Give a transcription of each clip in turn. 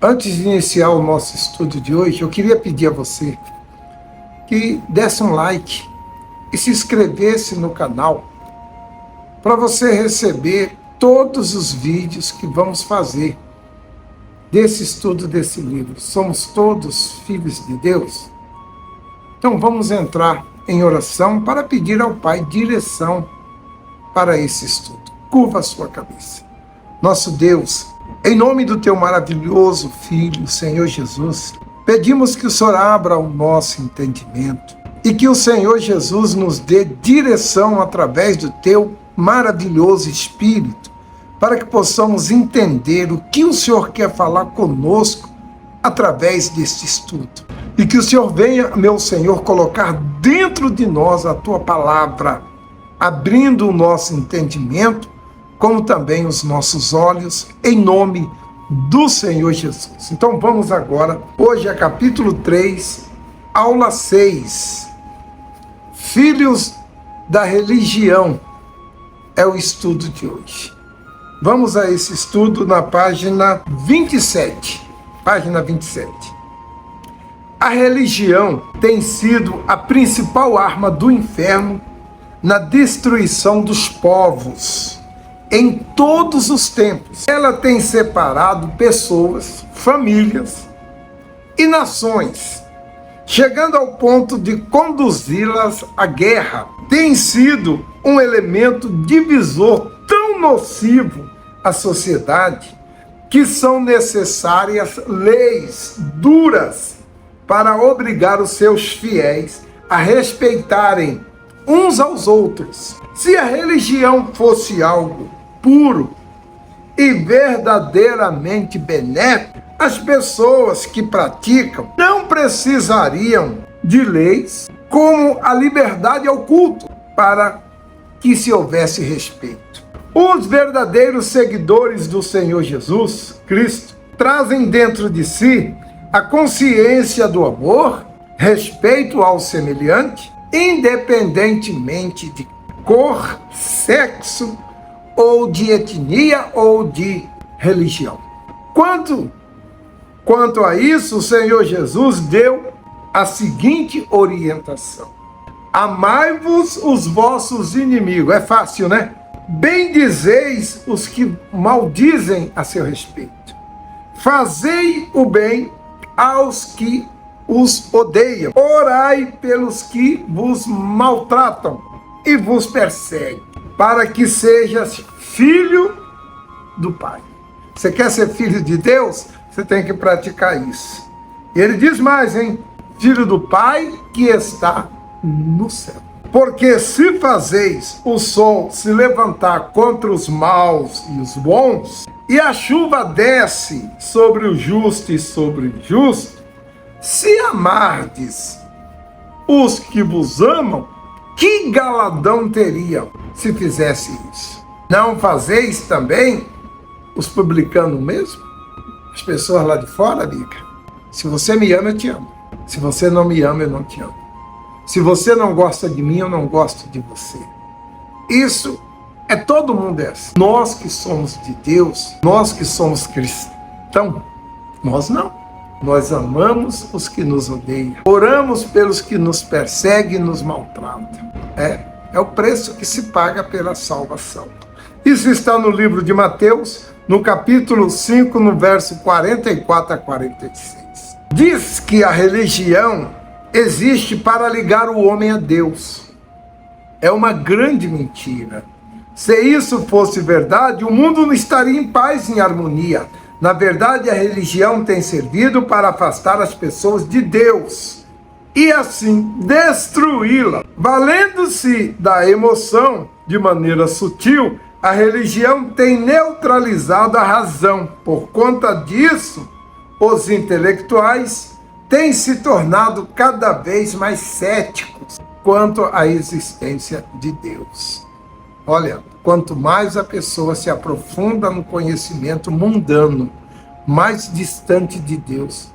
Antes de iniciar o nosso estudo de hoje, eu queria pedir a você que desse um like e se inscrevesse no canal para você receber todos os vídeos que vamos fazer desse estudo desse livro. Somos todos filhos de Deus? Então vamos entrar em oração para pedir ao Pai direção para esse estudo. Curva a sua cabeça. Nosso Deus, em nome do teu maravilhoso Filho, Senhor Jesus, pedimos que o Senhor abra o nosso entendimento e que o Senhor Jesus nos dê direção através do teu maravilhoso Espírito, para que possamos entender o que o Senhor quer falar conosco através deste estudo. E que o Senhor venha, meu Senhor, colocar dentro de nós a tua palavra, abrindo o nosso entendimento, como também os nossos olhos, em nome do Senhor Jesus. Então vamos agora, hoje é capítulo 3, aula 6. Filhos da religião é o estudo de hoje. Vamos a esse estudo na página 27. Página 27. A religião tem sido a principal arma do inferno na destruição dos povos em todos os tempos. Ela tem separado pessoas, famílias e nações, chegando ao ponto de conduzi-las à guerra. Tem sido um elemento divisor tão nocivo à sociedade que são necessárias leis duras para obrigar os seus fiéis a respeitarem uns aos outros. Se a religião fosse algo puro e verdadeiramente benéfico, as pessoas que praticam não precisariam de leis como a liberdade ao culto para que se houvesse respeito. Os verdadeiros seguidores do Senhor Jesus Cristo trazem dentro de si a consciência do amor, respeito ao semelhante, independentemente de cor, sexo, ou de etnia, ou de religião. Quanto a isso, o Senhor Jesus deu a seguinte orientação: amai-vos os vossos inimigos. É fácil, né? Bendizeis os que maldizem a seu respeito. Fazei o bem aos que os odeiam. Orai pelos que vos maltratam e vos perseguem, para que sejas filho do Pai. Você quer ser filho de Deus? Você tem que praticar isso. E ele diz mais, hein? Filho do Pai que está no céu. Porque se fazeis o sol se levantar contra os maus e os bons, e a chuva desce sobre o justo e sobre o injusto, se amardes os que vos amam, que galardão teriam se fizesse isso? Não fazeis também os publicanos mesmo? As pessoas lá de fora, amiga. Se você me ama, eu te amo. Se você não me ama, eu não te amo. Se você não gosta de mim, eu não gosto de você. Isso é todo mundo assim. Nós que somos de Deus, nós que somos cristãos, nós não. Nós amamos os que nos odeiam. Oramos pelos que nos perseguem e nos maltratam. É o preço que se paga pela salvação. Isso está no livro de Mateus, no capítulo 5, no verso 44 a 46. Diz que a religião existe para ligar o homem a Deus. É uma grande mentira. Se isso fosse verdade, o mundo não estaria em paz e em harmonia. Na verdade, a religião tem servido para afastar as pessoas de Deus e assim destruí-la. Valendo-se da emoção de maneira sutil, a religião tem neutralizado a razão. Por conta disso, os intelectuais têm se tornado cada vez mais céticos quanto à existência de Deus. Olha, quanto mais a pessoa se aprofunda no conhecimento mundano, mais distante de Deus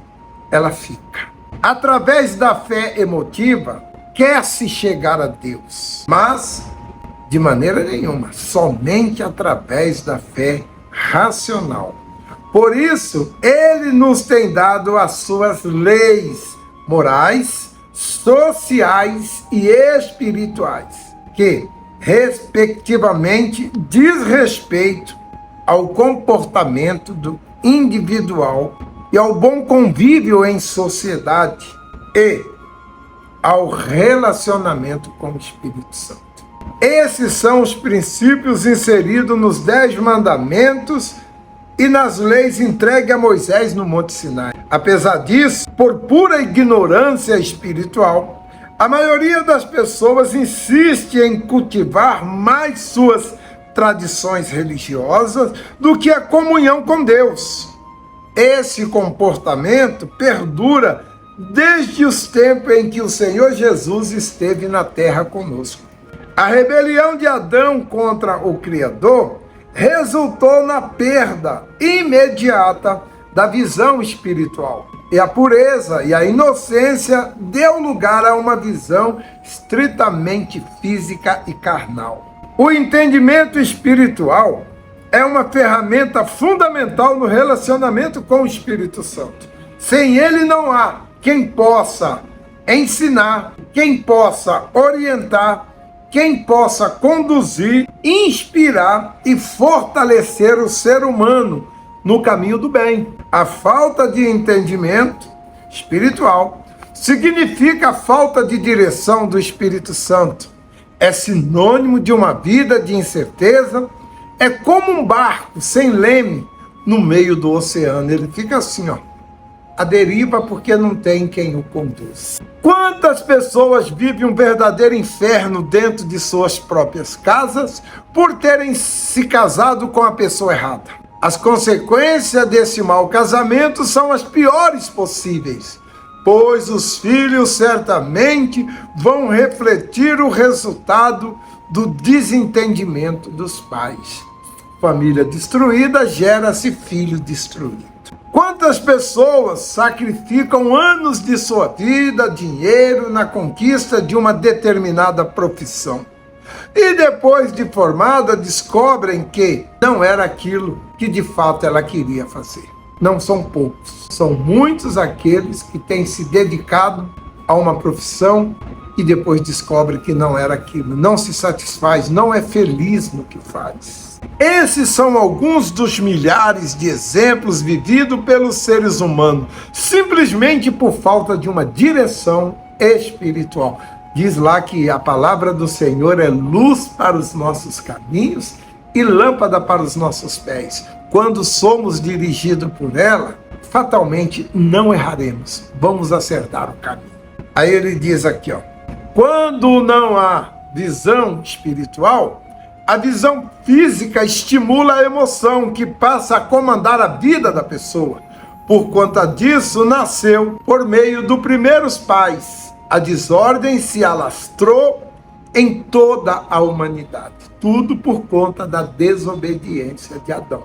ela fica. Através da fé emotiva, quer-se chegar a Deus, mas de maneira nenhuma, somente através da fé racional. Por isso, ele nos tem dado as suas leis morais, sociais e espirituais, que, respectivamente, diz respeito ao comportamento do individual e ao bom convívio em sociedade e ao relacionamento com o Espírito Santo. Esses são os princípios inseridos nos 10 mandamentos e nas leis entregues a Moisés no Monte Sinai. Apesar disso, por pura ignorância espiritual, a maioria das pessoas insiste em cultivar mais suas tradições religiosas do que a comunhão com Deus. Esse comportamento perdura desde os tempos em que o Senhor Jesus esteve na terra conosco. A rebelião de Adão contra o Criador resultou na perda imediata da visão espiritual. E a pureza e a inocência deu lugar a uma visão estritamente física e carnal. O entendimento espiritual é uma ferramenta fundamental no relacionamento com o Espírito Santo. Sem ele não há quem possa ensinar, quem possa orientar, quem possa conduzir, inspirar e fortalecer o ser humano no caminho do bem. A falta de entendimento espiritual significa a falta de direção do Espírito Santo. É sinônimo de uma vida de incerteza. É como um barco sem leme no meio do oceano. Ele fica assim, à deriva, porque não tem quem o conduz. Quantas pessoas vivem um verdadeiro inferno dentro de suas próprias casas por terem se casado com a pessoa errada? As consequências desse mau casamento são as piores possíveis, pois os filhos certamente vão refletir o resultado do desentendimento dos pais. Família destruída gera-se filho destruído. Quantas pessoas sacrificam anos de sua vida, dinheiro, na conquista de uma determinada profissão? E depois de formada, descobrem que não era aquilo que de fato ela queria fazer. Não são poucos, são muitos aqueles que têm se dedicado a uma profissão e depois descobrem que não era aquilo, não se satisfaz, não é feliz no que faz. Esses são alguns dos milhares de exemplos vividos pelos seres humanos, simplesmente por falta de uma direção espiritual. Diz lá que a palavra do Senhor é luz para os nossos caminhos e lâmpada para os nossos pés. Quando somos dirigidos por ela, fatalmente não erraremos, vamos acertar o caminho. Aí ele diz aqui, quando não há visão espiritual, a visão física estimula a emoção que passa a comandar a vida da pessoa. Por conta disso, nasceu por meio dos primeiros pais. A desordem se alastrou em toda a humanidade. Tudo por conta da desobediência de Adão.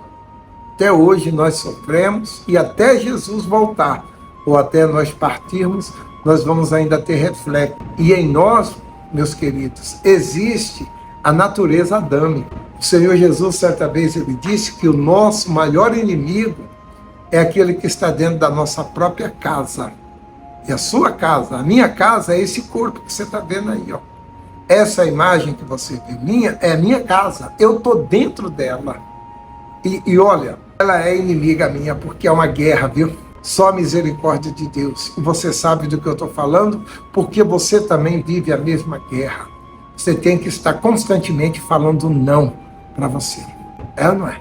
Até hoje nós sofremos e até Jesus voltar, ou até nós partirmos, nós vamos ainda ter reflexo. E em nós, meus queridos, existe a natureza adâmica. O Senhor Jesus, certa vez, ele disse que o nosso maior inimigo é aquele que está dentro da nossa própria casa. E a sua casa, a minha casa, é esse corpo que você está vendo aí, Essa imagem que você vê minha, é a minha casa. Eu estou dentro dela. E olha, ela é inimiga minha, porque é uma guerra, viu? Só a misericórdia de Deus. E você sabe do que eu estou falando, porque você também vive a mesma guerra. Você tem que estar constantemente falando não para você. É ou não é?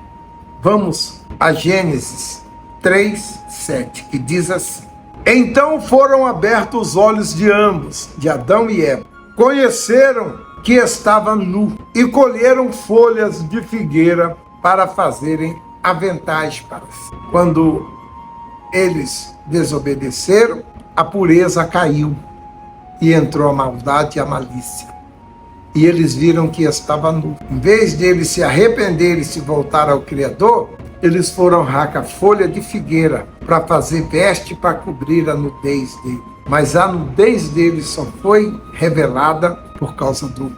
Vamos a Gênesis 3:7, que diz assim: Então foram abertos os olhos de ambos, de Adão e Eva. Conheceram que estava nu e colheram folhas de figueira para fazerem aventais para si. Quando eles desobedeceram, a pureza caiu e entrou a maldade e a malícia. E eles viram que estava nu. Em vez de eles se arrependerem e se voltar ao Criador, eles foram arrancar folha de figueira para fazer veste para cobrir a nudez dele. Mas a nudez dele só foi revelada por causa do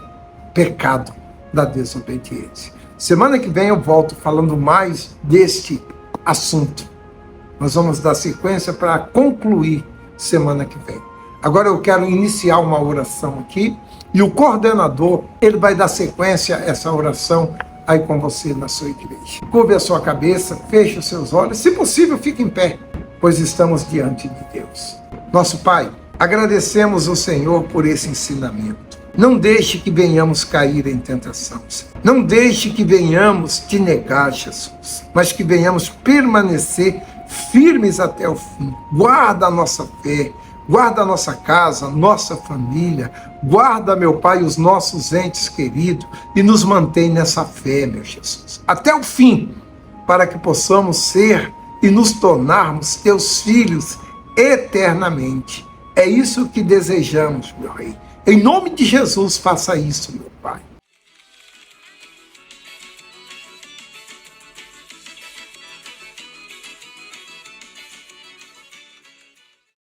pecado da desobediência. Semana que vem eu volto falando mais deste assunto. Nós vamos dar sequência para concluir semana que vem. Agora eu quero iniciar uma oração aqui e o coordenador, ele vai dar sequência a essa oração aí com você na sua igreja. Curve a sua cabeça, feche os seus olhos, se possível fique em pé, pois estamos diante de Deus. Nosso Pai, agradecemos o Senhor por esse ensinamento. Não deixe que venhamos cair em tentação, Senhor. Não deixe que venhamos te negar, Jesus, mas que venhamos permanecer firmes até o fim. Guarda a nossa fé, guarda a nossa casa, nossa família, guarda, meu Pai, os nossos entes queridos e nos mantém nessa fé, meu Jesus, até o fim, para que possamos ser e nos tornarmos teus filhos eternamente. É isso que desejamos, meu Rei. Em nome de Jesus, faça isso, meu